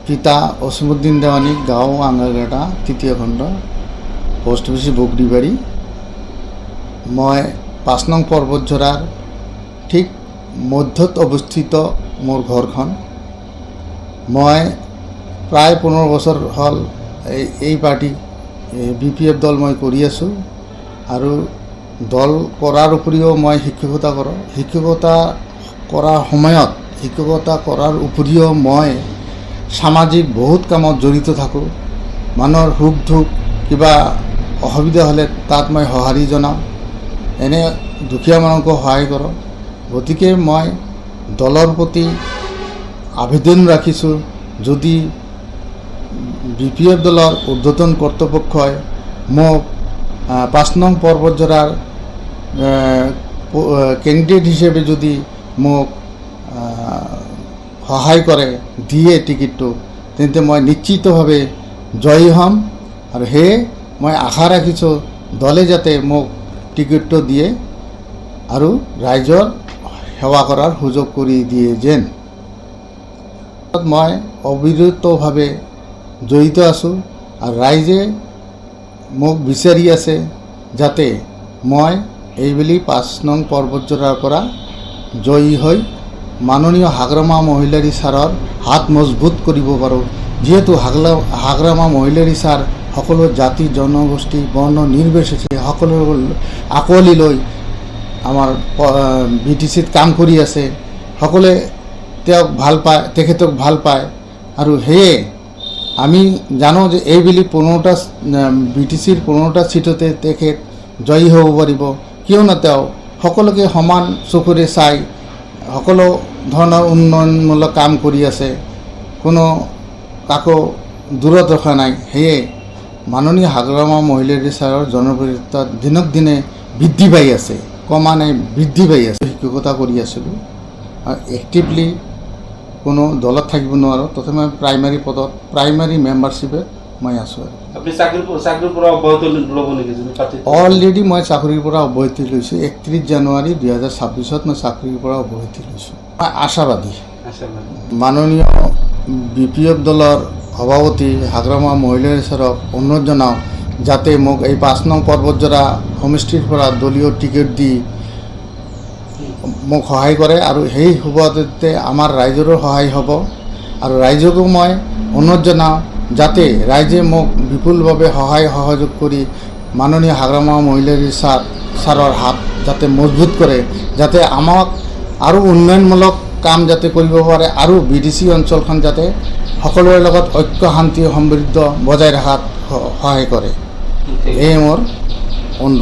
পিতা অসীমউদ্দিন দেওয়ানী, গাঁও আঙ্গাৰগাটা, তৃতীয় খণ্ড, পোস্ট অফিস বগৰিবাড়ি। মই 5 নং পৰ্বতঝৰাৰ ঠিক মধ্যত অৱস্থিত মোৰ ঘৰখন। মই প্ৰায় 15 বছৰ হ'ল এই পাৰ্টি BPF দল মই কৰি আছোঁ আৰু দল কৰাৰ উপৰিও মই শিক্ষকতা কৰোঁ। শিক্ষকতা কৰাৰ উপৰিও মই সামাজিক বহুত কামত জড়িত থাকোঁ। মানুহৰ সুখ দুখ কিবা অসুবিধা হ'লে তাত মই সঁহাৰি জনাওঁ, এনে দুখীয়া মানুহকো সহায় কৰোঁ। গতিকে মই দলৰ প্ৰতি আবেদন ৰাখিছোঁ, যদি BPF দলৰ ঊৰ্ধ্বতন কৰ্তৃপক্ষই মোক 5 নং পৰ্বতঝৰাৰ কেণ্ডিডেট হিচাপে যদি মোক সহায় কৰে, দিয়ে টিকেটটো, তেন্তে মই নিশ্চিতভাৱে জয়ী হ'ম। আৰু সেয়ে মই আশা ৰাখিছোঁ দলে যাতে মোক টিকেটটো দিয়ে আৰু ৰাইজৰ সেৱা কৰাৰ সুযোগ কৰি দিয়ে যেন। মই অবিৰতভাৱে জড়িত আছোঁ আৰু ৰাইজে মোক বিচাৰি আছে যাতে মই এইবেলি 5 নং পৰ্বতঝৰাৰ পৰা জয়ী হৈ মাননীয় হাগ্ৰামা মহিলাৰী ছাৰৰ হাত মজবুত কৰিব পাৰোঁ। যিহেতু হাগ্ৰামা মহিলাৰী ছাৰ সকলো জাতি জনগোষ্ঠী বৰ্ণ নিৰ্বিশেষে সকলো আঁকোৱালি লৈ আমাৰ BTCত কাম কৰি আছে। সকলোৱে তেওঁক ভাল পায়, তেখেতক ভাল পায়। আৰু সেয়ে আমি জানো যে এইবেলি 15টা BTCৰ 15টা ছিটতে তেখেত জয়ী হ'ব পাৰিব, কিয়নো তেওঁ সকলোকে সমান চকুৰে চাই সকলো ধৰণৰ উন্নয়নমূলক কাম কৰি আছে, কোনো কাকো দূৰত ৰখা নাই। সেয়ে মাননীয় হাগ্ৰামা মহিলাৰী ছাৰৰ জনপ্ৰিয়তা দিনক দিনে বৃদ্ধি পাই আছে, কমা নাই, বৃদ্ধি পাই আছে। শিক্ষকতা কৰি আছিলোঁ আৰু এক্টিভলি কোনো দলত থাকিব নোৱাৰোঁ, তথাপি মই প্ৰাইমাৰী পদত, প্ৰাইমাৰী মেম্বাৰশ্বিপত মই আছোঁ। অলৰেডি মই চাকৰিৰ পৰা অব্যাহতি লৈছোঁ। 31 জানুৱাৰী 2026 মই চাকৰিৰ পৰা অব্যাহতি লৈছোঁ। মই আশাবাদী মাননীয় BPF দলৰ সভাপতি হাগ্ৰামা মহিলাৰী ছাৰক অনুৰোধ জনাওঁ যাতে মোক এই 5 নং পৰ্বতঝৰা সমষ্টিৰ পৰা দলীয় টিকেট দি মোক সহায় কৰে আৰু সেই সুবাদতে আমাৰ ৰাইজৰো সহায় হ'ব। আৰু ৰাইজকো মই অনুৰোধ জনাওঁ যাতে ৰাইজে মোক বিপুলভাৱে সহায় সহযোগ কৰি মাননীয় হাগ্ৰামা মহিলাৰী ছাৰৰ হাত যাতে মজবুত কৰে, যাতে আমাক আৰু উন্নয়নমূলক কাম যাতে কৰিব পাৰে আৰু BTC অঞ্চলখন যাতে সকলোৰে লগত ঐক্য শান্তি সমৃদ্ধ বজাই ৰখাত সহায় কৰে। এই মোৰ অনুৰোধ।